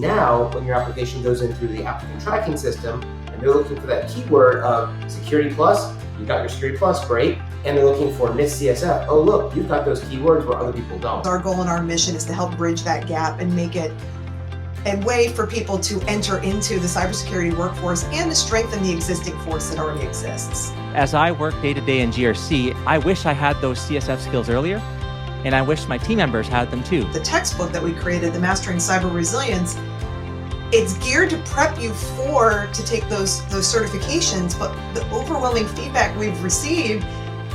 Now, when your application goes in through the applicant tracking system and they're looking for that keyword of Security Plus, you got your Security Plus, great. And they're looking for NIST CSF. Oh, look, you've got those keywords where other people don't. Our goal and our mission is to help bridge that gap and make it a way for people to enter into the cybersecurity workforce and to strengthen the existing force that already exists. As I work day-to-day in GRC, I wish I had those CSF skills earlier, and I wish my team members had them too. The textbook that we created, the Mastering Cyber Resilience, it's geared to prep you to take those certifications, but the overwhelming feedback we've received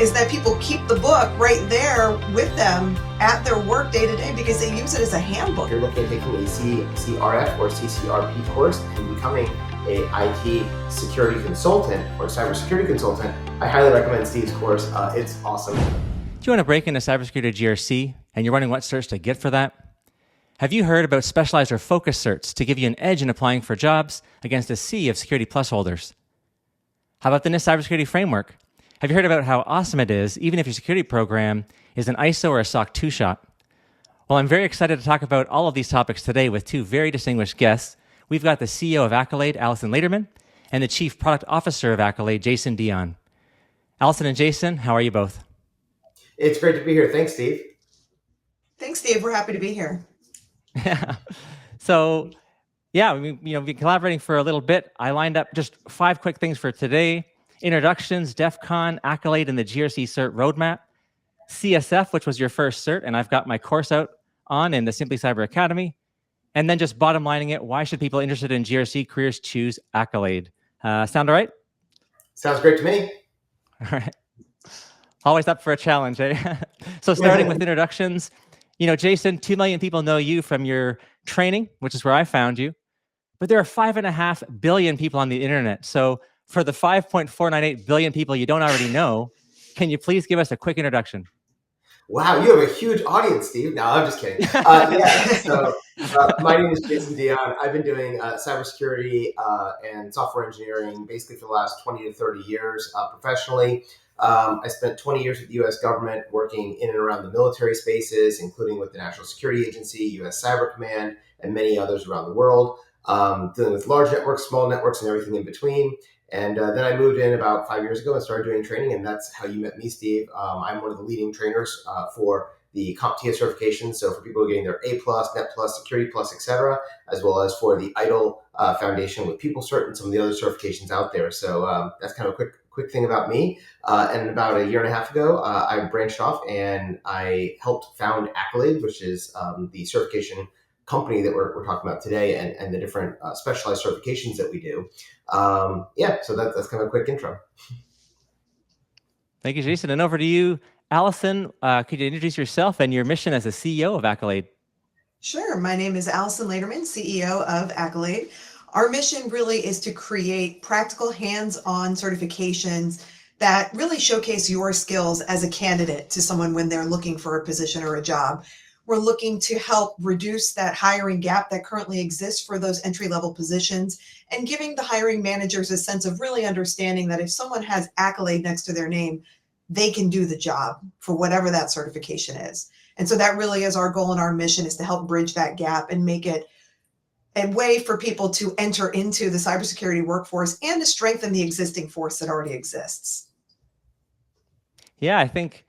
is that people keep the book right there with them at their work day to day because they use it as a handbook. If you're looking at taking a CCRF or CCRP course and becoming a IT security consultant or cybersecurity consultant, I highly recommend Steve's course. It's awesome. Do you want to break into cybersecurity GRC and you're wondering what certs to get for that? Have you heard about specialized or focused certs to give you an edge in applying for jobs against a sea of Security Plus holders? How about the NIST Cybersecurity Framework? Have you heard about how awesome it is, even if your security program is an ISO or a SOC 2 shop? Well, I'm very excited to talk about all of these topics today with two very distinguished guests. We've got the CEO of AKYLADE, Alyson Laderman, and the Chief Product Officer of AKYLADE, Jason Dion. Alyson and Jason, how are you both? It's great to be here. Thanks, Steve. Thanks, Steve. We're happy to be here. So, we've been collaborating for a little bit. I lined up just 5 quick things for today. Introductions, DEFCON, AKYLADE, and the GRC Cert Roadmap. CSF, which was your first cert, and I've got my course out on in the Simply Cyber Academy. And then just bottom lining it, why should people interested in GRC careers choose AKYLADE? Sound all right? Sounds great to me. All right. Always up for a challenge, eh? So starting with introductions, Jason, 2 million people know you from your training, which is where I found you. But there are 5.5 billion people on the internet. So for the 5.498 billion people you don't already know, can you please give us a quick introduction? Wow, you have a huge audience, Steve. No, I'm just kidding. My name is Jason Dion. I've been doing cybersecurity and software engineering basically for the last 20 to 30 years professionally. I spent 20 years with the U.S. government working in and around the military spaces, including with the National Security Agency, U.S. Cyber Command, and many others around the world, dealing with large networks, small networks, and everything in between. And then I moved in about 5 years ago and started doing training, and that's how you met me, Steve. I'm one of the leading trainers for the CompTIA certification. So for people who are getting their A+, Net+, Security Plus, etc., as well as for the ITIL Foundation with People Cert and some of the other certifications out there. So that's kind of a quick thing about me. And about a year and a half ago, I branched off and I helped found AKYLADE, which is the certification company that we're talking about today, and the different specialized certifications that we do. So that's kind of a quick intro. Thank you, Jason. And over to you, Alyson. Could you introduce yourself and your mission as the CEO of AKYLADE? Sure. My name is Alyson Laderman, CEO of AKYLADE. Our mission really is to create practical hands-on certifications that really showcase your skills as a candidate to someone when they're looking for a position or a job. We're looking to help reduce that hiring gap that currently exists for those entry-level positions and giving the hiring managers a sense of really understanding that if someone has AKYLADE next to their name, they can do the job for whatever that certification is. And so that really is our goal and our mission, is to help bridge that gap and make it a way for people to enter into the cybersecurity workforce and to strengthen the existing force that already exists. Yeah, I think,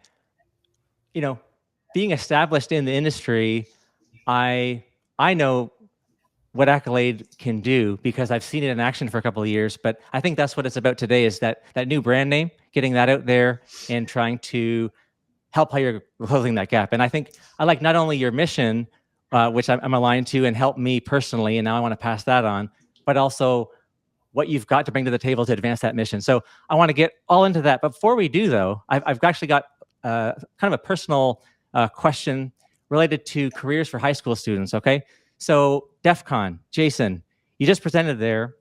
being established in the industry, I know what AKYLADE can do because I've seen it in action for a couple of years. But I think that's what it's about today, is that new brand name, getting that out there and trying to help how you're closing that gap. And I think I like not only your mission, which I'm aligned to and help me personally, and now I want to pass that on, but also what you've got to bring to the table to advance that mission. So I want to get all into that. But before we do, though, I've actually got kind of a personal question related to careers for high school students, okay? So DEFCON, Jason, you just presented there,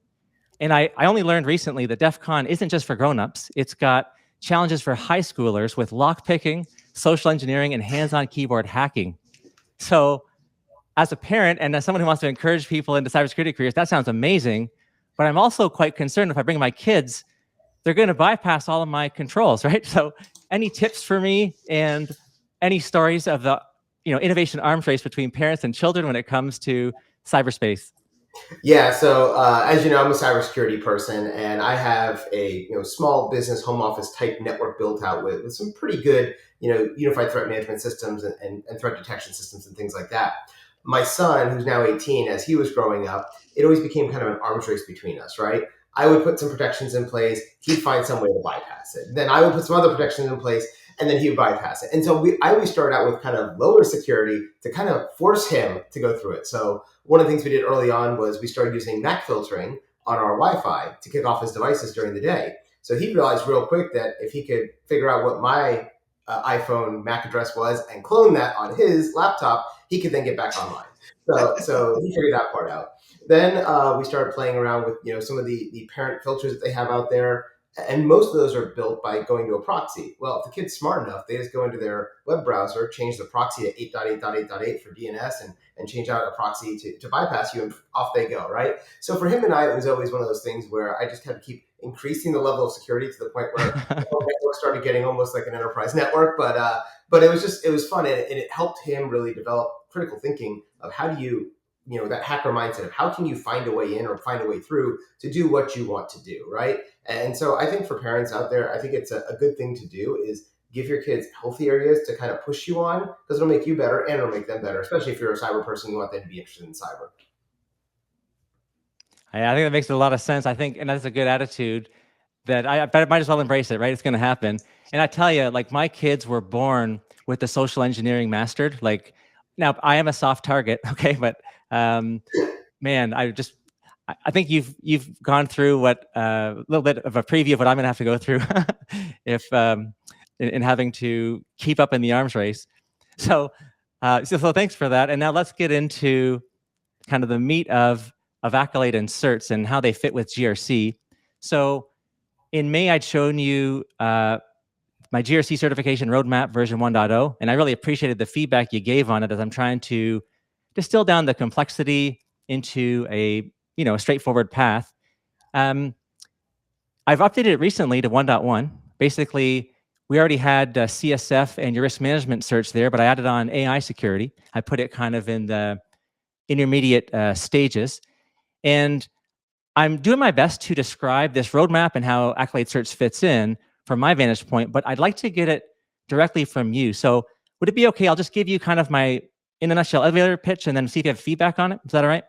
and I only learned recently that DEFCON isn't just for grown-ups. It's got challenges for high schoolers with lockpicking, social engineering, and hands-on keyboard hacking. So as a parent and as someone who wants to encourage people into cybersecurity careers, that sounds amazing, but I'm also quite concerned if I bring my kids, they're going to bypass all of my controls, right? So any tips for me and any stories of the innovation arms race between parents and children when it comes to cyberspace? Yeah, so as you know, I'm a cybersecurity person, and I have a small business home office type network built out with some pretty good unified threat management systems and threat detection systems and things like that. My son, who's now 18, as he was growing up, it always became kind of an arms race between us, right? I would put some protections in place, he'd find some way to bypass it. Then I would put some other protections in place, and then he would bypass it. And so I always started out with kind of lower security to kind of force him to go through it. So one of the things we did early on was we started using MAC filtering on our Wi-Fi to kick off his devices during the day. So he realized real quick that if he could figure out what my iPhone MAC address was and clone that on his laptop, he could then get back online. So he figured that part out. Then we started playing around with some of the parent filters that they have out there, and most of those are built by going to a proxy. Well, if the kid's smart enough, they just go into their web browser, change the proxy to 8.8.8.8 for DNS, and change out a proxy to bypass you, and off they go, right? So for him and I, it was always one of those things where I just had to keep increasing the level of security to the point where the whole network started getting almost like an enterprise network. But it was fun, and it helped him really develop critical thinking of how do you that hacker mindset of how can you find a way in or find a way through to do what you want to do, right? And so I think for parents out there, I think it's a good thing to do is give your kids healthy areas to kind of push you on, because it'll make you better and it'll make them better, especially if you're a cyber person, you want them to be interested in cyber. I think that makes a lot of sense. I think, and that's a good attitude that I might as well embrace it, right? It's going to happen. And I tell you, like my kids were born with the social engineering mastered. Like now I am a soft target. Okay. But, man, I think you've gone through what a little bit of a preview of what I'm going to have to go through if in having to keep up in the arms race. So thanks for that. And now let's get into kind of the meat of AKYLADE and Certs and how they fit with GRC. So in May, I'd shown you my GRC Certification Roadmap version 1.0, and I really appreciated the feedback you gave on it as I'm trying to distill down the complexity into a straightforward path. I've updated it recently to 1.1. Basically, we already had CSF and your risk management certs there, but I added on AI security. I put it kind of in the intermediate stages. And I'm doing my best to describe this roadmap and how AKYLADE Certs fits in from my vantage point, but I'd like to get it directly from you. So would it be okay? I'll just give you kind of my, in a nutshell, elevator pitch and then see if you have feedback on it. Is that all right?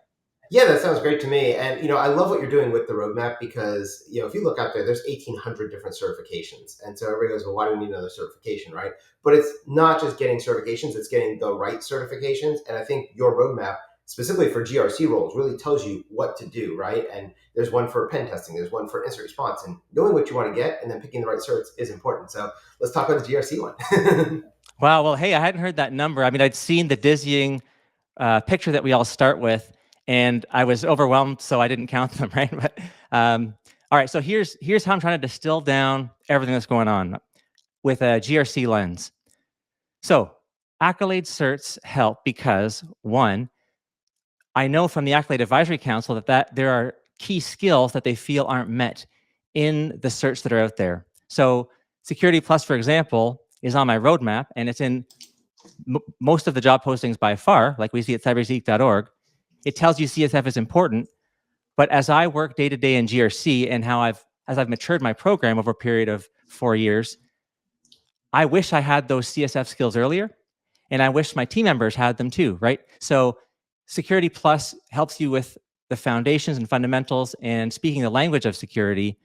Yeah, that sounds great to me. And I love what you're doing with the roadmap, because if you look out there, there's 1,800 different certifications, and so everybody goes, "Well, why do we need another certification?" Right? But it's not just getting certifications; it's getting the right certifications. And I think your roadmap, specifically for GRC roles, really tells you what to do. Right? And there's one for pen testing, there's one for incident response, and knowing what you want to get and then picking the right certs is important. So let's talk about the GRC one. Wow. Well, hey, I hadn't heard that number. I mean, I'd seen the dizzying picture that we all start with, and I was overwhelmed, so I didn't count them, right? But all right, so here's how I'm trying to distill down everything that's going on with a GRC lens. So AKYLADE certs help because, one, I know from the AKYLADE Advisory Council that there are key skills that they feel aren't met in the certs that are out there. So Security Plus, for example, is on my roadmap, and it's in most of the job postings by far, like we see at cyberzeek.org. It tells you CSF is important, but as I work day to day in GRC and as I've matured my program over a period of 4 years, I wish I had those CSF skills earlier, and I wish my team members had them too, right? So Security Plus helps you with the foundations and fundamentals and speaking the language of security,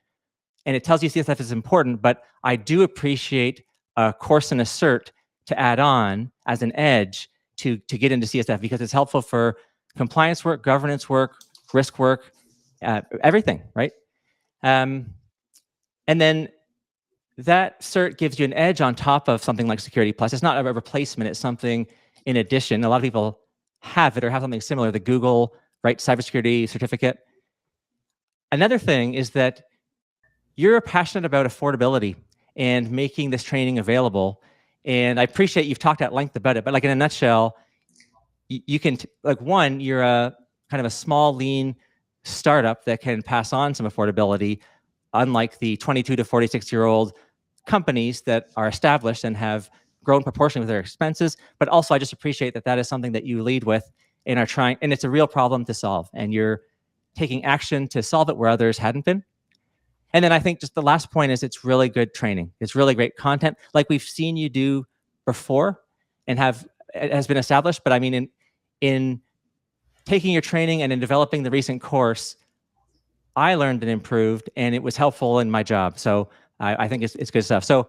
and it tells you CSF is important, but I do appreciate a course and a cert to add on as an edge to get into CSF, because it's helpful for compliance work, governance work, risk work, everything, right? And then that cert gives you an edge on top of something like Security Plus. It's not a replacement, it's something in addition. A lot of people have it or have something similar, the Google, right, cybersecurity certificate. Another thing is that you're passionate about affordability and making this training available. And I appreciate you've talked at length about it, but like in a nutshell, you can, one, you're a kind of a small, lean startup that can pass on some affordability, unlike the 22 to 46-year-old companies that are established and have grown proportionally with their expenses. But also, I just appreciate that is something that you lead with and are trying, and it's a real problem to solve. And you're taking action to solve it where others hadn't been. And then I think just the last point is it's really good training. It's really great content, like we've seen you do before and has been established. But I mean, in taking your training and in developing the recent course, I learned and improved, and it was helpful in my job. So I think it's good stuff. So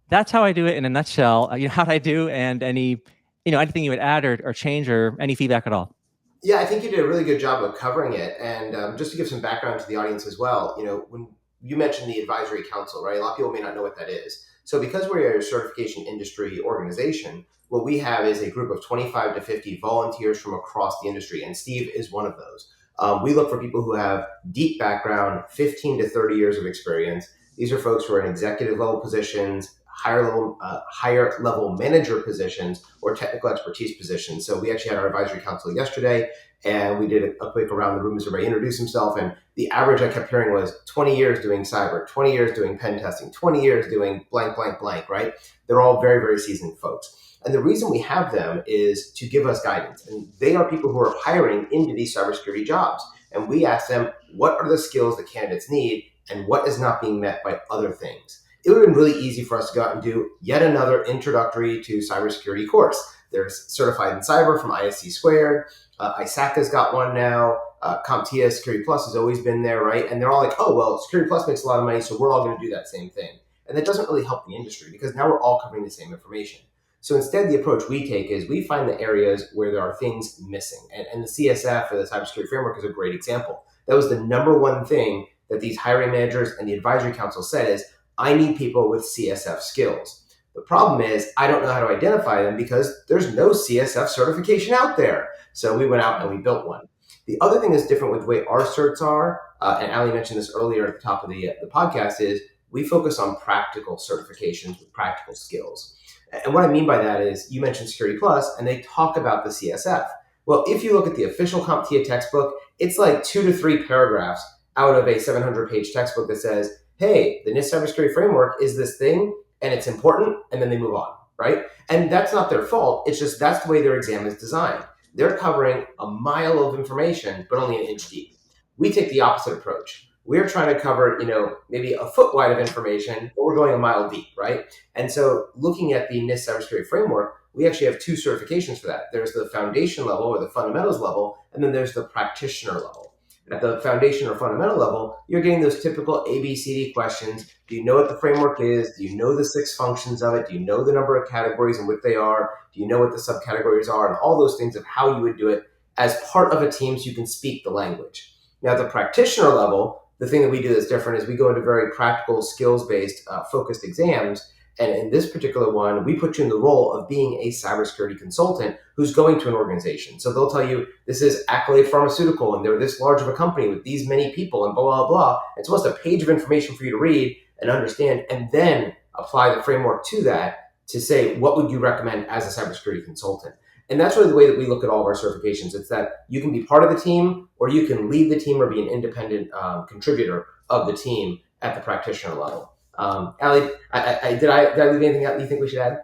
that's how I do it in a nutshell. How I do, and anything you would add or change or any feedback at all. Yeah, I think you did a really good job of covering it. And just to give some background to the audience as well, when you mentioned the advisory council, right? A lot of people may not know what that is. So because we're a certification industry organization, what we have is a group of 25 to 50 volunteers from across the industry. And Steve is one of those. We look for people who have deep background, 15 to 30 years of experience. These are folks who are in executive level positions, higher level manager positions, or technical expertise positions. So we actually had our advisory council yesterday, and we did a quick around the room as everybody introduced himself. And the average I kept hearing was 20 years doing cyber, 20 years doing pen testing, 20 years doing blank, blank, blank, right? They're all very, very seasoned folks. And the reason we have them is to give us guidance. And they are people who are hiring into these cybersecurity jobs. And we ask them, what are the skills the candidates need and what is not being met by other things? It would have been really easy for us to go out and do yet another introductory to cybersecurity course. There's Certified in Cyber from ISC Squared. ISACA's got one now. CompTIA Security Plus has always been there, right? And they're all like, oh, well, Security Plus makes a lot of money, so we're all going to do that same thing. And that doesn't really help the industry because now we're all covering the same information. So instead, the approach we take is we find the areas where there are things missing. And the CSF, or the Cybersecurity Framework, is a great example. That was the number one thing that these hiring managers and the advisory council said is, I need people with CSF skills. The problem is I don't know how to identify them because there's no CSF certification out there. So we went out and we built one. The other thing that's different with the way our certs are, and Ali mentioned this earlier at the top of the podcast, is we focus on practical certifications with practical skills. And what I mean by that is you mentioned Security Plus, and they talk about the CSF. Well, if you look at the official CompTIA textbook, it's like 2 to 3 paragraphs out of a 700-page textbook that says, hey, the NIST Cybersecurity Framework is this thing, and it's important, and then they move on, right? And that's not their fault. It's just that's the way their exam is designed. They're covering a mile of information, but only an inch deep. We take the opposite approach. We're trying to cover, maybe a foot wide of information, but we're going a mile deep, right? And so looking at the NIST Cybersecurity Framework, we actually have 2 certifications for that. There's the foundation level or the fundamentals level, and then there's the practitioner level. At the foundation or fundamental level, you're getting those typical ABCD questions. Do you know what the framework is? Do you know the 6 functions of it? Do you know the number of categories and what they are? Do you know what the subcategories are? And all those things of how you would do it as part of a team so you can speak the language. Now, at the practitioner level, the thing that we do that's different is we go into very practical, skills-based, focused exams. And in this particular one, we put you in the role of being a cybersecurity consultant who's going to an organization. So they'll tell you, this is AKLYLADE Pharmaceutical, and they're this large of a company with these many people, and blah, blah, blah. It's almost a page of information for you to read and understand, and then apply the framework to that to say, what would you recommend as a cybersecurity consultant? And that's really the way that we look at all of our certifications. It's that you can be part of the team, or you can lead the team or be an independent contributor of the team at the practitioner level. Ali, did I leave anything out you think we should add?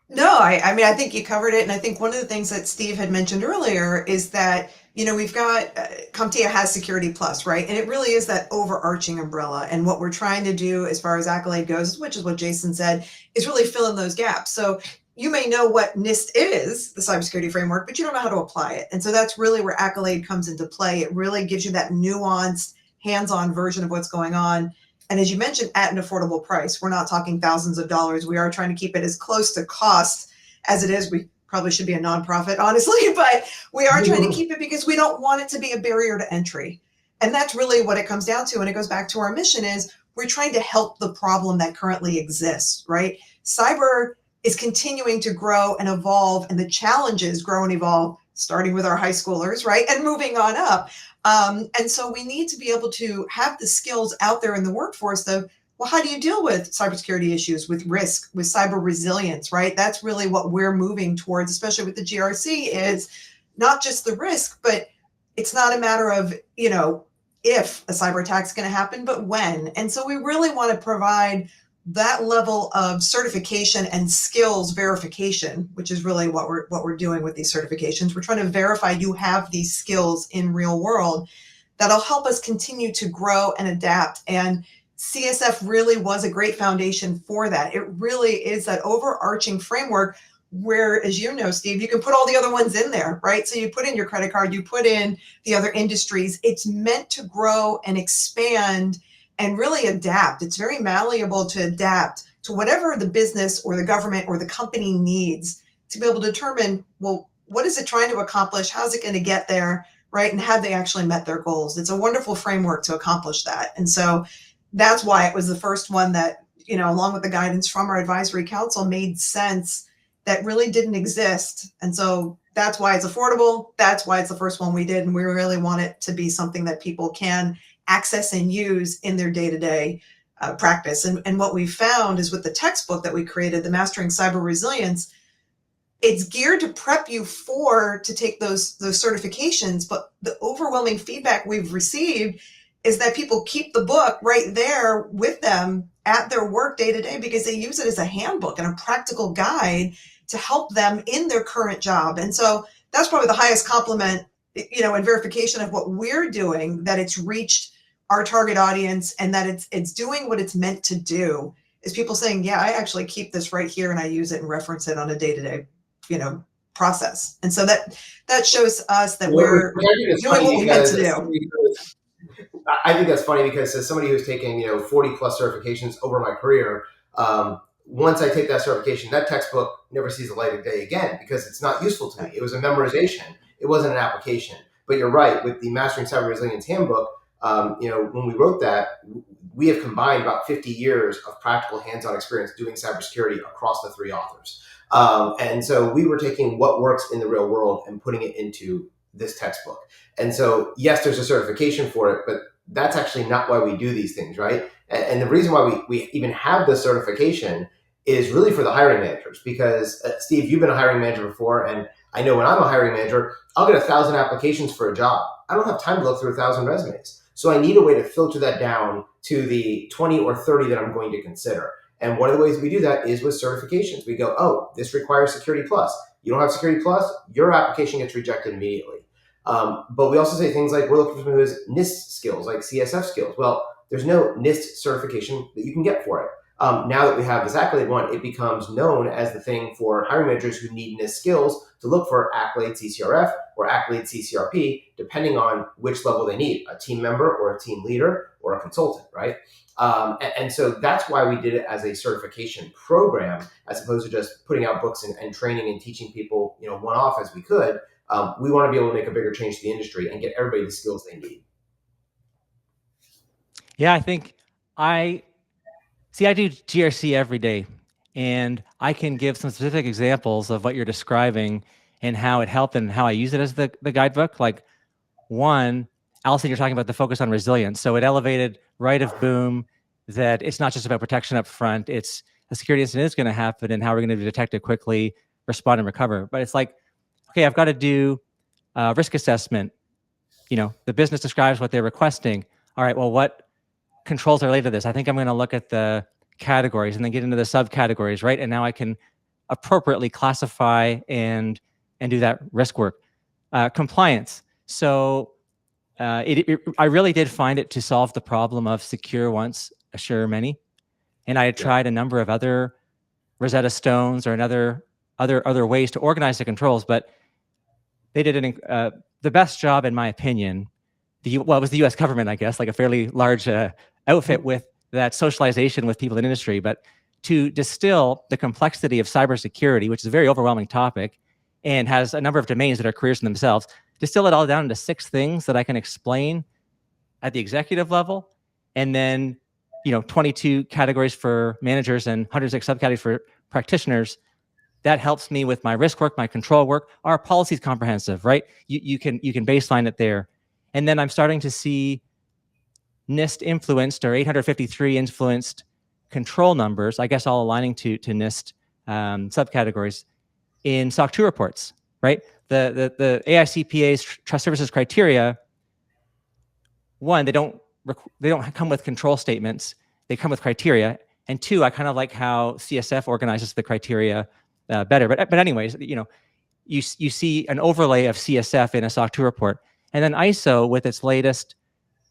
No, I think you covered it. And I think one of the things that Steve had mentioned earlier is that, we've got, CompTIA has Security Plus, right? And it really is that overarching umbrella. And what we're trying to do as far as AKLYLADE goes, which is what Jason said, is really fill in those gaps. So you may know what NIST is, the cybersecurity framework, but you don't know how to apply it. And so that's really where AKLYLADE comes into play. It really gives you that nuanced, hands-on version of what's going on. And as you mentioned, at an affordable price. We're not talking thousands of dollars. We are trying to keep it as close to cost as it is. We probably should be a nonprofit, honestly, but we are trying to keep it because we don't want it to be a barrier to entry. And that's really what it comes down to. And it goes back to our mission is we're trying to help the problem that currently exists, right? Cyber is continuing to grow and evolve, and the challenges grow and evolve, starting with our high schoolers, right? And moving on up. And so we need to be able to have the skills out there in the workforce of, well, how do you deal with cybersecurity issues, with risk, with cyber resilience, right? That's really what we're moving towards, especially with the GRC, is not just the risk, but it's not a matter of, if a cyber attack is going to happen, but when. And so we really want to provide that level of certification and skills verification, which is really what we're doing with these certifications. We're trying to verify you have these skills in real world that'll help us continue to grow and adapt. And CSF really was a great foundation for that. It really is that overarching framework where, as you know, Steve, you can put all the other ones in there, right? So you put in your credit card, you put in the other industries. It's meant to grow and expand and really adapt. It's very malleable to adapt to whatever the business or the government or the company needs to be able to determine, well, what is it trying to accomplish? How's it going to get there? Right? And have they actually met their goals? It's a wonderful framework to accomplish that. And so that's why it was the first one that, you know, along with the guidance from our advisory council, made sense that really didn't exist. And so that's why it's affordable. That's why it's the first one we did. And we really want it to be something that people can access and use in their day-to-day practice. And what we found is with the textbook that we created, the Mastering Cyber Resilience, it's geared to prep you to take those certifications, but the overwhelming feedback we've received is that people keep the book right there with them at their work day to day because they use it as a handbook and a practical guide to help them in their current job. And so that's probably the highest compliment, you know, and verification of what we're doing, that it's reached our target audience and that it's doing what it's meant to do, is people saying, yeah, I actually keep this right here and I use it and reference it on a day-to-day, you know, process. And so that shows us that we're doing what we meant to do. I think that's funny because as somebody who's taken, you know, 40 plus certifications over my career, once I take that certification, that textbook never sees the light of day again because it's not useful to me. It was a memorization. It wasn't an application. But you're right, with the Mastering Cyber Resilience Handbook, you know, when we wrote that, we have combined about 50 years of practical hands-on experience doing cybersecurity across the three authors. And so we were taking what works in the real world and putting it into this textbook. And so, yes, there's a certification for it, but that's actually not why we do these things, right? And the reason why we even have the certification is really for the hiring managers, because Steve, you've been a hiring manager before, and I know when I'm a hiring manager, I'll get 1,000 applications for a job. I don't have time to look through 1,000 resumes. So I need a way to filter that down to the 20 or 30 that I'm going to consider. And one of the ways we do that is with certifications. We go, oh, this requires Security Plus. You don't have Security Plus, your application gets rejected immediately. But we also say things like, we're looking for someone who has NIST skills, like CSF skills. Well, there's no NIST certification that you can get for it. Now that we have this AKLYLADE one, it becomes known as the thing for hiring managers who need NIST skills to look for AKLYLADE CCRF or AKLYLADE CCRP, depending on which level they need, a team member or a team leader or a consultant, right? And so that's why we did it as a certification program, as opposed to just putting out books and training and teaching people, you know, one-off as we could. We want to be able to make a bigger change to the industry and get everybody the skills they need. Yeah, I think I do GRC every day, and I can give some specific examples of what you're describing and how it helped and how I use it as the guidebook. Like one, Alyson, you're talking about the focus on resilience. So it elevated right of boom that it's not just about protection up front. It's a security incident is going to happen and how we're going to detect it quickly, respond and recover. But it's like, okay, I've got to do risk assessment. You know, the business describes what they're requesting. All right, well, what controls are related to this? I think I'm going to look at the categories and then get into the subcategories, right? And now I can appropriately classify and do that risk work. Compliance. So I really did find it to solve the problem of secure once, assure many. And I had tried a number of other Rosetta Stones or other ways to organize the controls, but they did the best job, in my opinion. It was the U.S. government, I guess, like a fairly large outfit with that socialization with people in industry. But to distill the complexity of cybersecurity, which is a very overwhelming topic and has a number of domains that are careers in themselves, distill it all down into 6 things that I can explain at the executive level, and then 22 categories for managers and 106 subcategories for practitioners. That helps me with my risk work, my control work. Our policy is comprehensive, right? You can baseline it there. And then I'm starting to see NIST influenced or 853 influenced control numbers, I guess all aligning to NIST subcategories in SOC 2 reports, right? The AICPA's trust services criteria, one, they don't come with control statements. They come with criteria. And two, I kind of like how CSF organizes the criteria better. But anyways, you see an overlay of CSF in a SOC 2 report. And then ISO, with its latest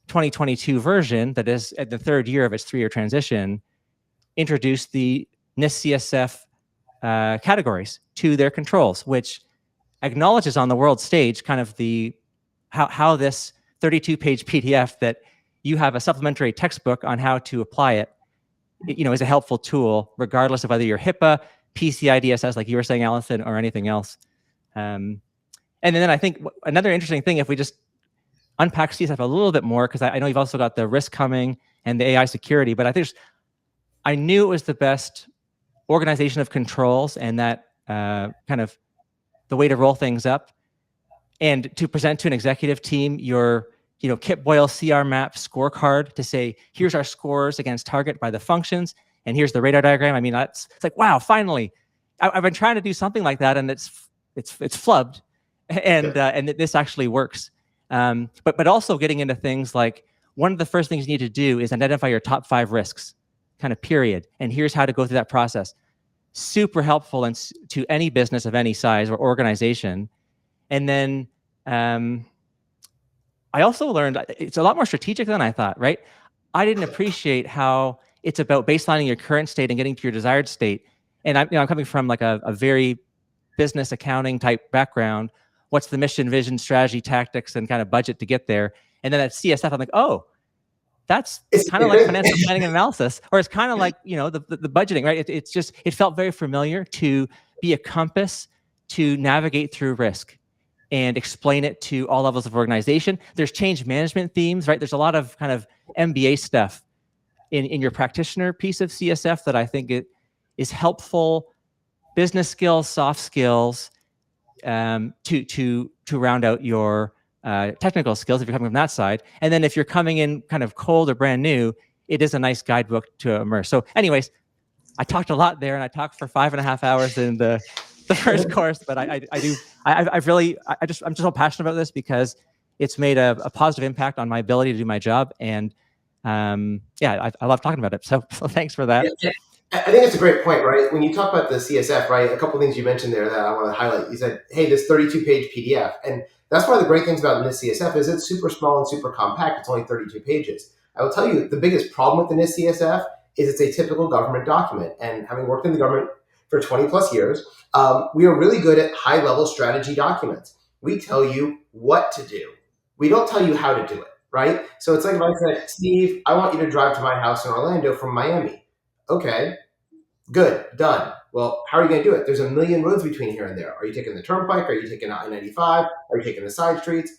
2022 version, that is at the third year of its 3-year transition, introduced the NIST CSF categories to their controls, which acknowledges on the world stage kind of how this 32-page PDF that you have a supplementary textbook on how to apply it, is a helpful tool, regardless of whether you're HIPAA, PCI DSS, like you were saying, Alyson, or anything else. And then I think another interesting thing, if we just unpack CSF a little bit more, because I know you've also got the risk coming and the AI security, but I knew it was the best organization of controls and that kind of the way to roll things up and to present to an executive team your Kip Boyle CR map scorecard to say, here's our scores against target by the functions, and here's the radar diagram. I mean, it's like, wow, finally. I've been trying to do something like that, and it's flubbed, and this actually works. But also getting into things like, one of the first things you need to do is identify your top 5 risks, kind of period. And here's how to go through that process. Super helpful to any business of any size or organization. And then I also learned it's a lot more strategic than I thought, right? I didn't appreciate how it's about baselining your current state and getting to your desired state. And I'm coming from like a very business accounting type background. What's the mission, vision, strategy, tactics, and kind of budget to get there? And then at CSF, I'm like, oh, that's kind of like financial planning and analysis, or it's kind of like, the budgeting, right? It felt very familiar to be a compass to navigate through risk and explain it to all levels of organization. There's change management themes, right? There's a lot of kind of MBA stuff in your practitioner piece of CSF that I think it is helpful, business skills, soft skills, to round out your technical skills if you're coming from that side. And then if you're coming in kind of cold or brand new, it is a nice guidebook to immerse. So anyways, I talked a lot there, and I talked for 5.5 hours in the first course, but I'm just so passionate about this because it's made a positive impact on my ability to do my job. And I love talking about it. So thanks for that. Yeah. I think it's a great point, right? When you talk about the CSF, right, a couple of things you mentioned there that I want to highlight. You said, hey, this 32-page PDF. And that's one of the great things about NIST CSF is it's super small and super compact. It's only 32 pages. I will tell you, the biggest problem with the NIST CSF is it's a typical government document. And having worked in the government for 20 plus years, we are really good at high-level strategy documents. We tell you what to do. We don't tell you how to do it, right? So it's like if I said, Steve, I want you to drive to my house in Orlando from Miami. Okay, good, done. Well, how are you going to do it? There's a million roads between here and there. Are you taking the turnpike? Are you taking I-95? Are you taking the side streets?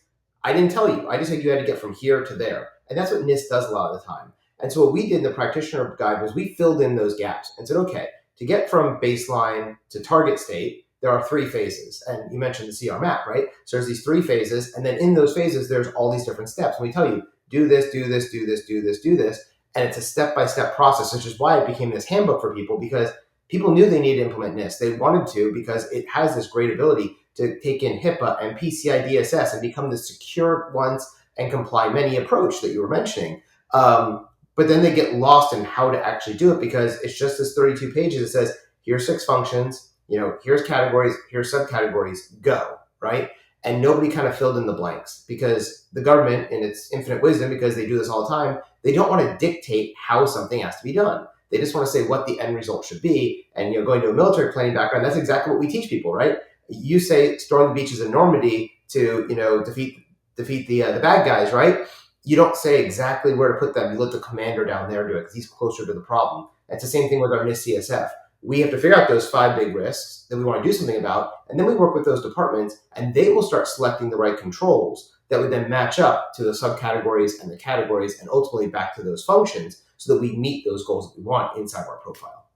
I didn't tell you. I just said you had to get from here to there. And that's what NIST does a lot of the time. And so what we did in the practitioner guide was we filled in those gaps and said, okay, to get from baseline to target state, there are 3 phases. And you mentioned the CR map, right? So there's these 3 phases. And then in those phases, there's all these different steps. And we tell you, do this, do this, do this, do this, do this. And it's a step-by-step process, which is why it became this handbook for people, because people knew they needed to implement NIST. They wanted to because it has this great ability to take in HIPAA and PCI DSS and become the secure once and comply many approach that you were mentioning. But then they get lost in how to actually do it because it's just this 32 pages. It says, here's 6 functions, here's categories, here's subcategories, go, right? And nobody kind of filled in the blanks because the government, in its infinite wisdom, because they do this all the time, they don't want to dictate how something has to be done. They just want to say what the end result should be. And going to a military planning background, that's exactly what we teach people, right? You say storm the beaches in Normandy to defeat the bad guys, right? You don't say exactly where to put them. You let the commander down there do it because he's closer to the problem. It's the same thing with our NIST CSF. We have to figure out those 5 big risks that we want to do something about, and then we work with those departments, and they will start selecting the right controls that would then match up to the subcategories and the categories and ultimately back to those functions so that we meet those goals that we want inside our profile.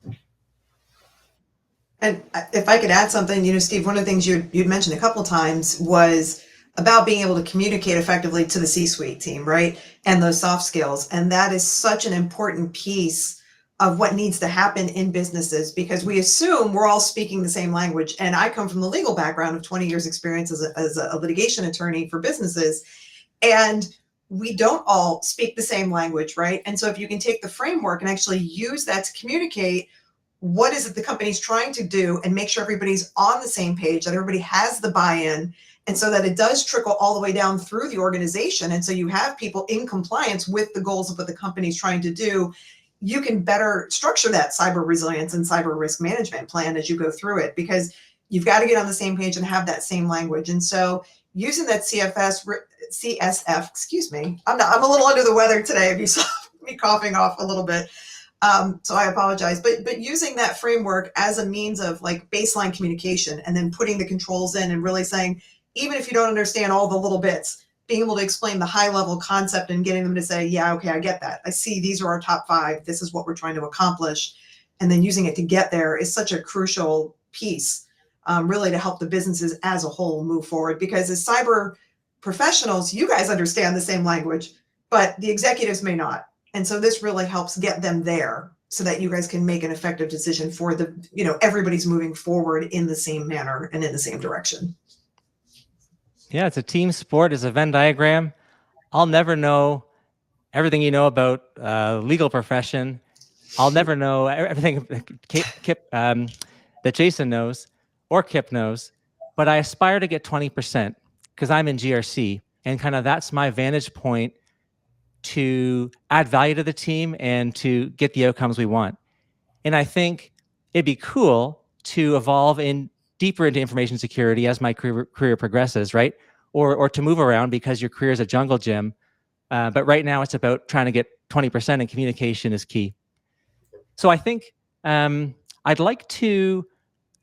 And if I could add something, Steve, one of the things you'd mentioned a couple of times was about being able to communicate effectively to the C-suite team, right? And those soft skills. And that is such an important piece of what needs to happen in businesses because we assume we're all speaking the same language. And I come from the legal background of 20 years experience as a litigation attorney for businesses. And we don't all speak the same language, right? And so if you can take the framework and actually use that to communicate what is it the company's trying to do and make sure everybody's on the same page, that everybody has the buy-in, and so that it does trickle all the way down through the organization. And so you have people in compliance with the goals of what the company's trying to do. You can better structure that cyber resilience and cyber risk management plan as you go through it, because you've got to get on the same page and have that same language. And so using that CSF, excuse me, I'm a little under the weather today if you saw me coughing off a little bit. So I apologize, but using that framework as a means of like baseline communication, and then putting the controls in and really saying, even if you don't understand all the little bits, being able to explain the high level concept and getting them to say, yeah, okay, I get that. I see these are our top 5. This is what we're trying to accomplish. And then using it to get there is such a crucial piece, really, to help the businesses as a whole move forward. Because as cyber professionals, you guys understand the same language, but the executives may not. And so this really helps get them there so that you guys can make an effective decision for the, everybody's moving forward in the same manner and in the same direction. Yeah, it's a team sport. It's a Venn diagram. I'll never know everything you know about legal profession. I'll never know everything Kip, that Jason knows or Kip knows, but I aspire to get 20% because I'm in GRC, and kind of that's my vantage point to add value to the team and to get the outcomes we want. And I think it'd be cool to evolve deeper into information security as my career progresses, right? Or to move around because your career is a jungle gym. But right now it's about trying to get 20%, and communication is key. So I think I'd like to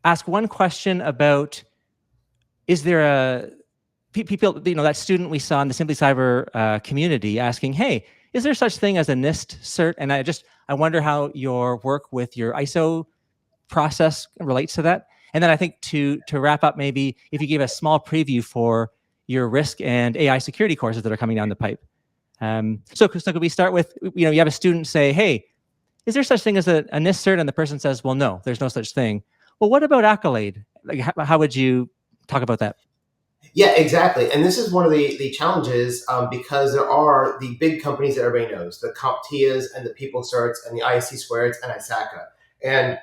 ask one question about, is there people, that student we saw in the Simply Cyber community asking, hey, is there such thing as a NIST cert? And I wonder how your work with your ISO process relates to that. And then I think to wrap up, maybe if you give a small preview for your risk and AI security courses that are coming down the pipe. So could we start with, you have a student say, hey, is there such thing as a NIST cert? And the person says, well, no, there's no such thing. Well, what about AKYLADE? Like, how would you talk about that? Yeah, exactly. And this is one of the challenges because there are the big companies that everybody knows, the CompTIAs and the People Certs and the ISC Squareds and ISACA. And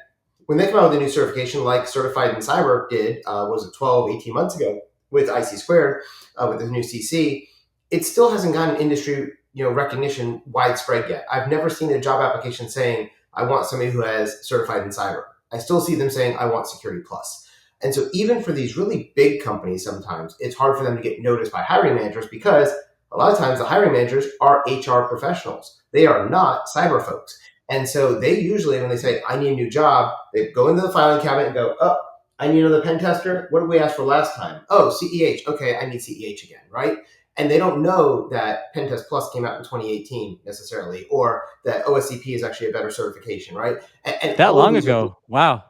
when they come out with a new certification like Certified in Cyber did, was it 12, 18 months ago with IC Squared, with the new CC, it still hasn't gotten industry recognition widespread yet. I've never seen a job application saying, I want somebody who has Certified in Cyber. I still see them saying, I want Security Plus. And so even for these really big companies, sometimes it's hard for them to get noticed by hiring managers because a lot of times the hiring managers are HR professionals. They are not cyber folks. And so they usually, when they say, I need a new job, they go into the filing cabinet and go, oh, I need another pen tester. What did we ask for last time? Oh, CEH. Okay, I need CEH again, right? And they don't know that Pen Test Plus came out in 2018 necessarily, or that OSCP is actually a better certification, right? And that long ago. Wow.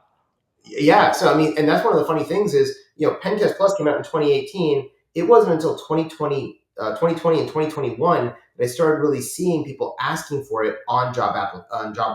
Yeah. So, I mean, and that's one of the funny things is, Pen Test Plus came out in 2018. It wasn't until 2020 and 2021 that I started really seeing people asking for it on job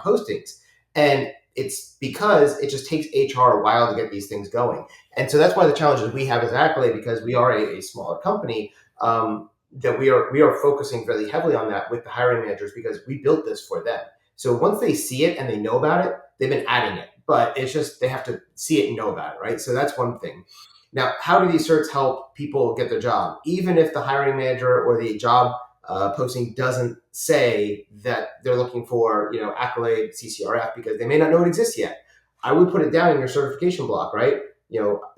postings. And it's because it just takes HR a while to get these things going. And so that's one of the challenges we have as AKLYLADE, because we are a smaller company, that we are focusing really heavily on that with the hiring managers, because we built this for them. So once they see it and they know about it, they've been adding it. But it's just they have to see it and know about it, right? So that's one thing. Now, how do these certs help people get their job? Even if the hiring manager or the job posting doesn't say that they're looking for, AKLYLADE CCRF, because they may not know it exists yet. I would put it down in your certification block, right?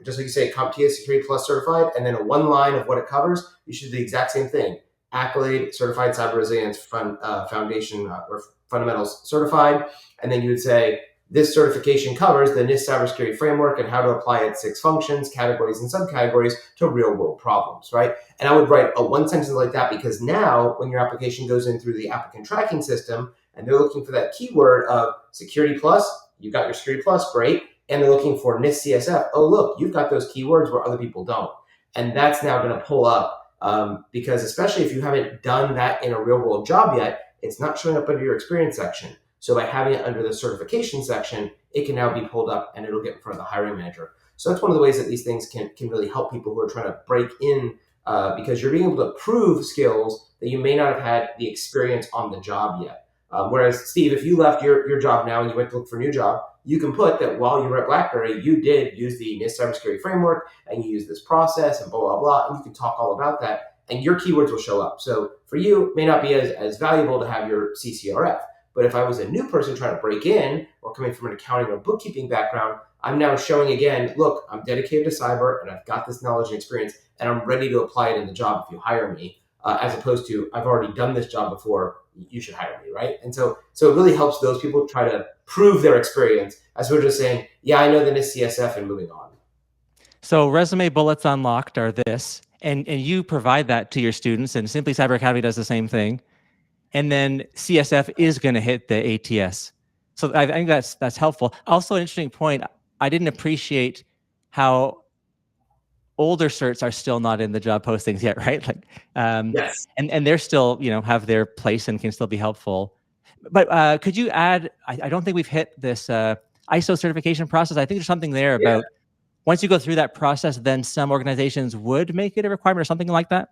Just like you say, CompTIA Security Plus certified, and then a one line of what it covers. You should do the exact same thing. AKLYLADE Certified Cyber Resilience Foundation or Fundamentals Certified, and then you would say, this certification covers the NIST Cybersecurity Framework and how to apply its 6 functions, categories, and subcategories to real-world problems, right? And I would write a one sentence like that, because now when your application goes in through the applicant tracking system and they're looking for that keyword of Security Plus, you got your Security Plus, great. And they're looking for NIST CSF. Oh, look, you've got those keywords where other people don't. And that's now going to pull up because especially if you haven't done that in a real-world job yet, it's not showing up under your experience section. So by having it under the certification section, it can now be pulled up and it'll get in front of the hiring manager. So that's one of the ways that these things can really help people who are trying to break in because you're being able to prove skills that you may not have had the experience on the job yet. Whereas, Steve, if you left your job now and you went to look for a new job, you can put that while you were at BlackBerry, you did use the NIST Cybersecurity Framework and you used this process and blah, blah, blah, and you can talk all about that and your keywords will show up. So for you, it may not be as valuable to have your CCRF. But if I was a new person trying to break in or coming from an accounting or bookkeeping background, I'm now showing again, look, I'm dedicated to cyber and I've got this knowledge and experience and I'm ready to apply it in the job if you hire me, as opposed to I've already done this job before, you should hire me, right? And so it really helps those people try to prove their experience as we're just saying, yeah, I know the NIST CSF and moving on. So resume bullets unlocked are this, and you provide that to your students, and Simply Cyber Academy does the same thing. And then CSF is going to hit the ATS. So I think that's helpful. Also, an interesting point. I didn't appreciate how older certs are still not in the job postings yet, right? Like, Yes. and they're still, have their place and can still be helpful. But could you add? I don't think we've hit this ISO certification process. I think there's something there about once you go through that process, then some organizations would make it a requirement or something like that.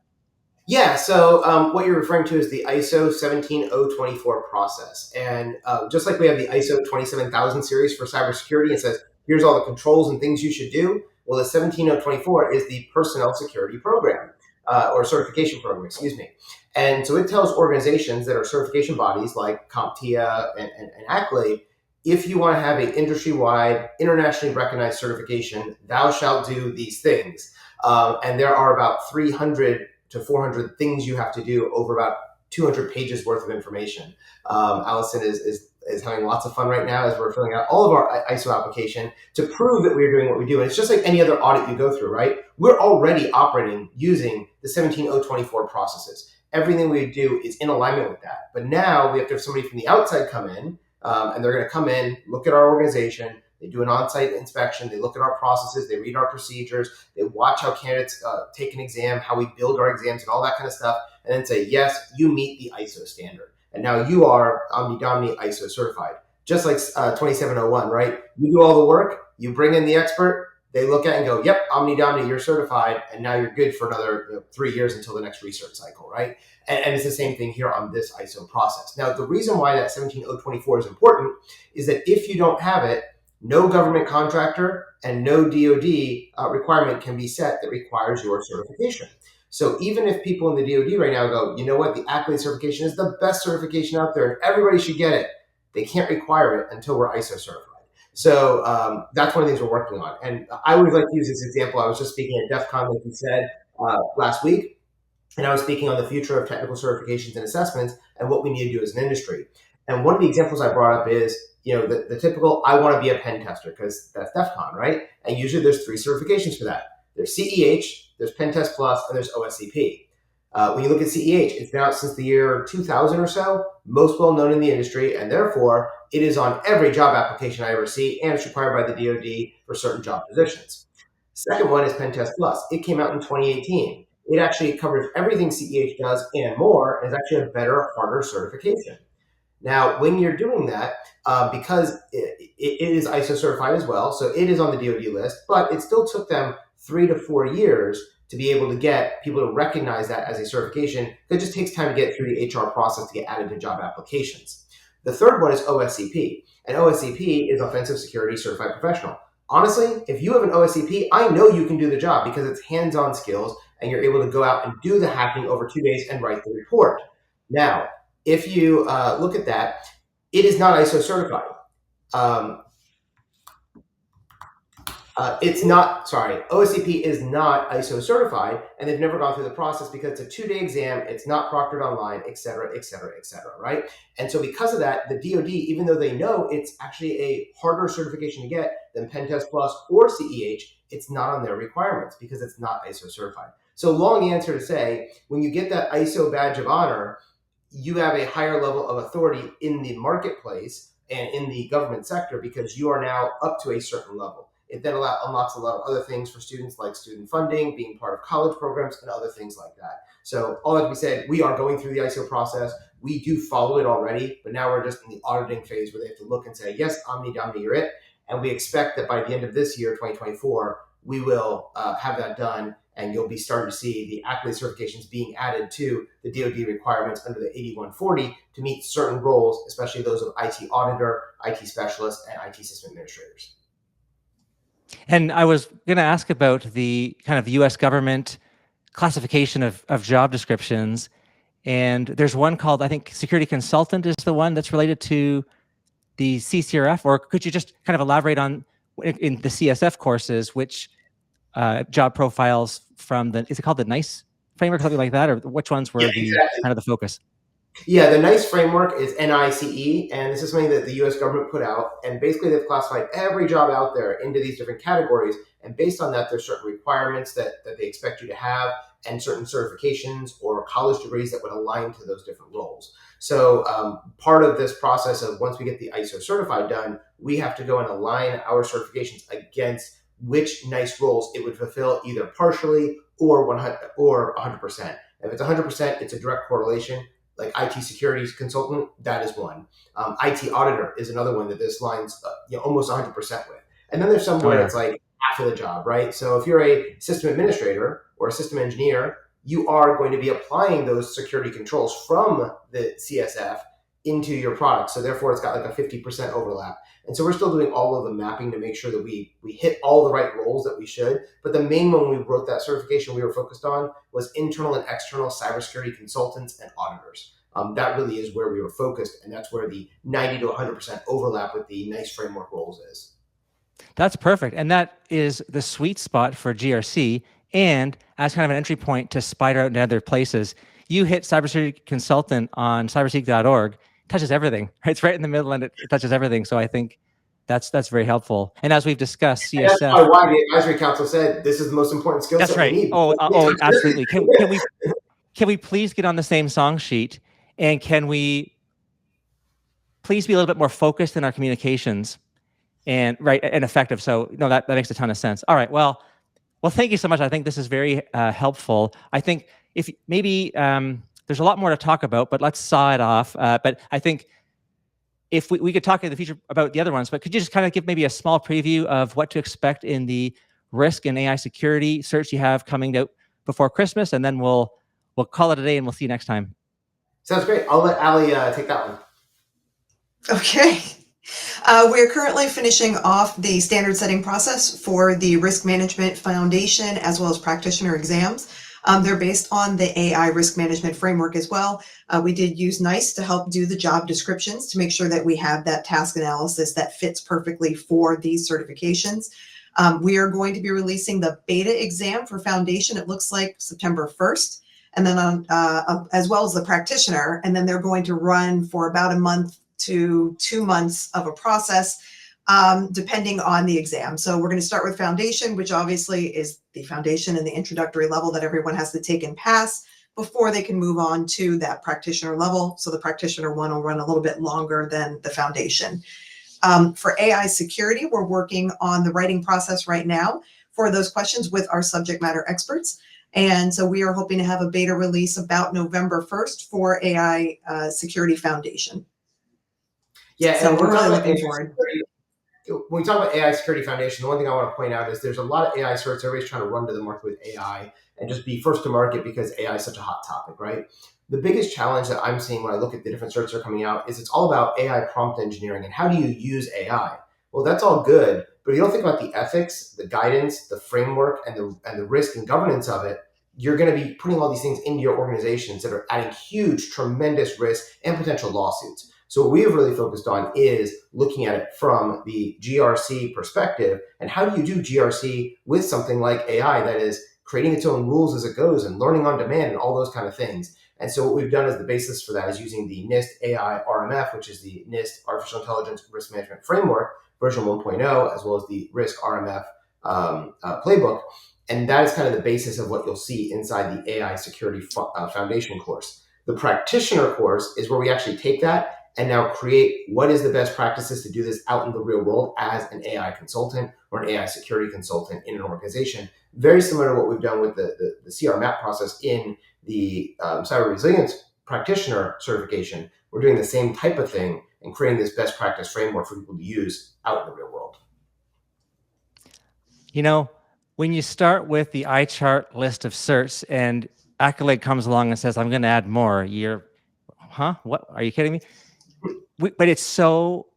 Yeah, so what you're referring to is the ISO 17024 process. And just like we have the ISO 27000 series for cybersecurity, it says, here's all the controls and things you should do. Well, the 17024 is the personnel security program, or certification program, excuse me. And so it tells organizations that are certification bodies like CompTIA and AKLYLADE, if you want to have an industry-wide, internationally recognized certification, thou shalt do these things. And there are about 300 to 400 things you have to do over about 200 pages worth of information. Alyson is having lots of fun right now as we're filling out all of our ISO application to prove that we're doing what we do. And it's just like any other audit you go through, right? We're already operating using the 17024 processes. Everything we do is in alignment with that. But now we have to have somebody from the outside come in, and they're going to come in, look at our organization, they do an on-site inspection, they look at our processes, they read our procedures, they watch how candidates take an exam, how we build our exams and all that kind of stuff, and then say, yes, you meet the ISO standard. And now you are Omni ISO certified. Just like 2701, right? You do all the work, you bring in the expert, they look at it and go, yep, Omni, you're certified, and now you're good for another 3 years until the next research cycle, right? And it's the same thing here on this ISO process. Now, the reason why that 17024 is important is that if you don't have it, no government contractor and no DoD requirement can be set that requires your certification. So even if people in the DoD right now go, you know what, the AKLYLADE certification is the best certification out there and everybody should get it, they can't require it until we're ISO certified. So that's one of the things we're working on. And I always like to use this example. I was just speaking at DEFCON, like you said, last week, and I was speaking on the future of technical certifications and assessments and what we need to do as an industry. And one of the examples I brought up is, the typical, I want to be a pen tester because that's DEFCON, right? And usually there's 3 certifications for that. There's CEH, there's Pen Test Plus, and there's OSCP. When you look at CEH, it's been out since the year 2000 or so, most well known in the industry, and therefore it is on every job application I ever see, and it's required by the DoD for certain job positions. Second one is Pen Test Plus. It came out in 2018. It actually covers everything CEH does and more, and is actually a better, harder certification. Now, when you're doing that, because it is ISO certified as well, so it is on the DoD list, but it still took them 3 to 4 years to be able to get people to recognize that as a certification. It just takes time to get through the HR process to get added to job applications. The third one is OSCP, and OSCP is Offensive Security Certified Professional. Honestly, if you have an OSCP, I know you can do the job because it's hands-on skills, and you're able to go out and do the hacking over 2 days and write the report. Now, if you look at that, it is not ISO certified. OSCP is not ISO certified, and they've never gone through the process because it's a 2-day exam, it's not proctored online, et cetera, right? And so because of that, the DoD, even though they know it's actually a harder certification to get than Pen Test Plus or CEH, it's not on their requirements because it's not ISO certified. So long answer to say, when you get that ISO badge of honor, you have a higher level of authority in the marketplace and in the government sector because you are now up to a certain level. It then unlocks a lot of other things for students like student funding, being part of college programs, and other things like that. So all that to be said, we are going through the ISO process. We do follow it already, but now we're just in the auditing phase where they have to look and say, yes, Omni, you're it. And we expect that by the end of this year, 2024, we will have that done. And you'll be starting to see the AKLYLADE certifications being added to the DoD requirements under the 8140 to meet certain roles, especially those of IT auditor, IT specialist, and IT system administrators. And I was going to ask about the kind of U.S. government classification of job descriptions. And there's one called, I think, security consultant is the one that's related to the CCRF. Or could you just kind of elaborate on, in the CSF courses, which job profiles from the, is it called the NIST framework, something like that? Or which ones were Exactly. kind of the focus? Yeah, the NICE framework is NICE, and this is something that the U.S. government put out. And basically, they've classified every job out there into these different categories. And based on that, there's certain requirements that they expect you to have, and certain certifications or college degrees that would align to those different roles. So part of this process of once we get the ISO certified done, we have to go and align our certifications against which NICE roles it would fulfill, either partially or 100%. If it's 100%, it's a direct correlation. Like IT security consultant, that is one. IT auditor is another one that this lines almost 100% with. And then there's some where it's like half of the job, right? So if you're a system administrator or a system engineer, you are going to be applying those security controls from the CSF into your product. So therefore, it's got like a 50% overlap. And so we're still doing all of the mapping to make sure that we hit all the right roles that we should. But the main one when we wrote that certification we were focused on was internal and external cybersecurity consultants and auditors. That really is where we were focused, and that's where the 90 to 100% overlap with the NICE framework roles is. That's perfect. And that is the sweet spot for GRC. And as kind of an entry point to spider out into other places, you hit cybersecurity consultant on cyberseek.org, touches everything. It's right in the middle and it touches everything. So I think that's very helpful. And as we've discussed, CSF. And that's why the advisory council said this is the most important skill set we need. Oh, absolutely. Can we please get on the same song sheet? And can we please be a little bit more focused in our communications and effective? So no, that makes a ton of sense. All right. Well, thank you so much. I think this is very helpful. I think if maybe there's a lot more to talk about, but let's saw it off. But I think if we could talk in the future about the other ones, but could you just kind of give maybe a small preview of what to expect in the risk and AI security certs you have coming out before Christmas, and then we'll call it a day and we'll see you next time. Sounds great. I'll let Ali take that one. Okay. We're currently finishing off the standard setting process for the Risk Management Foundation as well as practitioner exams. They're based on the AI Risk Management Framework as well. We did use NICE to help do the job descriptions to make sure that we have that task analysis that fits perfectly for these certifications. We are going to be releasing the beta exam for Foundation, it looks like September 1st, and then as well as the practitioner, and then they're going to run for about a month to 2 months of a process, depending on the exam. So we're going to start with Foundation, which obviously is the foundation and the introductory level that everyone has to take and pass before they can move on to that practitioner level. So the practitioner one will run a little bit longer than the Foundation. For AI security, we're working on the writing process right now for those questions with our subject matter experts. And so we are hoping to have a beta release about November 1st for AI Security Foundation. Yeah, so we're really looking forward. When we talk about AI Security Foundation, the one thing I want to point out is there's a lot of AI certs. Everybody's trying to run to the market with AI and just be first to market because AI is such a hot topic, right? The biggest challenge that I'm seeing when I look at the different certs that are coming out is it's all about AI prompt engineering and how do you use AI? Well, that's all good, but if you don't think about the ethics, the guidance, the framework, and the risk and governance of it, you're going to be putting all these things into your organizations that are adding huge, tremendous risk and potential lawsuits. So what we have really focused on is looking at it from the GRC perspective. And how do you do GRC with something like AI that is creating its own rules as it goes and learning on demand and all those kind of things? And so what we've done as the basis for that is using the NIST AI RMF, which is the NIST Artificial Intelligence Risk Management Framework, version 1.0, as well as the Risk RMF playbook. And that is kind of the basis of what you'll see inside the AI Security Foundation course. The practitioner course is where we actually take that and now create what is the best practices to do this out in the real world as an AI consultant or an AI security consultant in an organization. Very similar to what we've done with the CRMAP process in the cyber resilience practitioner certification. We're doing the same type of thing and creating this best practice framework for people to use out in the real world. You know, when you start with the eye chart list of certs and Accolade comes along and says, I'm going to add more, you're, huh? What? Are you kidding me? But it's so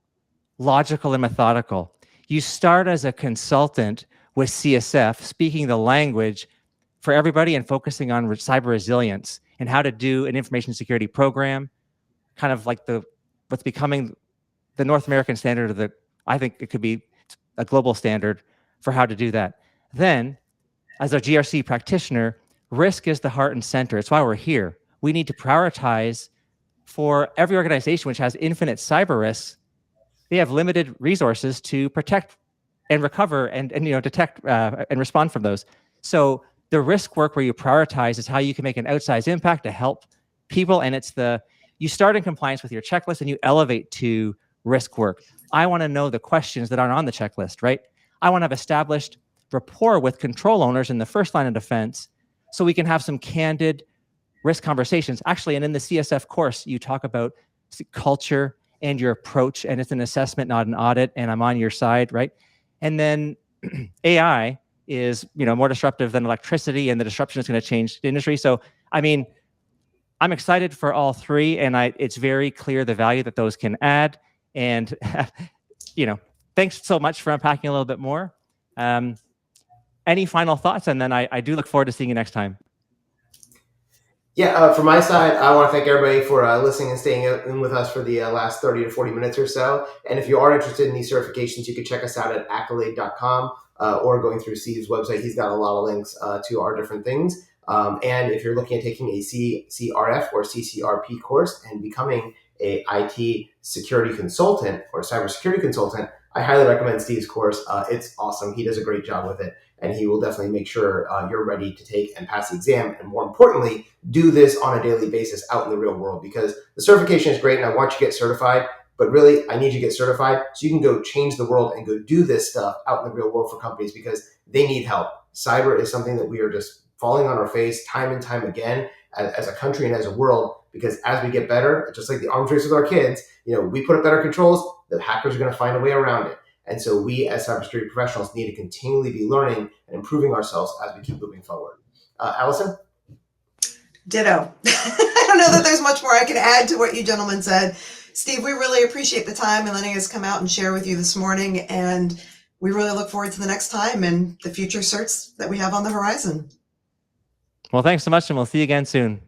logical and methodical. You start as a consultant with CSF, speaking the language for everybody and focusing on cyber resilience and how to do an information security program, kind of like what's becoming the North American standard of I think it could be a global standard for how to do that. Then, as a GRC practitioner, risk is the heart and center. It's why we're here. We need to prioritize for every organization which has infinite cyber risks. They have limited resources to protect and recover and detect and respond from those. So the risk work where you prioritize is how you can make an outsized impact to help people. And it's you start in compliance with your checklist and you elevate to risk work. I want to know the questions that aren't on the checklist, right? I want to have established rapport with control owners in the first line of defense so we can have some candid risk conversations. Actually, and in the CSF course, you talk about culture and your approach, and it's an assessment, not an audit, and I'm on your side, right? And then AI is more disruptive than electricity, and the disruption is going to change the industry. So, I mean, I'm excited for all three, and it's very clear the value that those can add. And thanks so much for unpacking a little bit more. Any final thoughts? And then I do look forward to seeing you next time. Yeah, from my side, I want to thank everybody for listening and staying in with us for the last 30 to 40 minutes or so. And if you are interested in these certifications, you can check us out at AKLYLADE.com or going through Steve's website. He's got a lot of links to our different things. And if you're looking at taking a CCRF or CCRP course and becoming a IT security consultant or cybersecurity consultant, I highly recommend Steve's course. It's awesome. He does a great job with it, and he will definitely make sure you're ready to take and pass the exam. And more importantly, do this on a daily basis out in the real world, because the certification is great and I want you to get certified, but really I need you to get certified so you can go change the world and go do this stuff out in the real world for companies, because they need help. Cyber is something that we are just falling on our face time and time again as a country and as a world, because as we get better, just like the arms race with our kids, we put up better controls, the hackers are going to find a way around it. And so we as cybersecurity professionals need to continually be learning and improving ourselves as we keep moving forward. Alyson? Ditto. I don't know that there's much more I can add to what you gentlemen said. Steve, we really appreciate the time and letting us come out and share with you this morning. And we really look forward to the next time and the future certs that we have on the horizon. Well, thanks so much, and we'll see you again soon.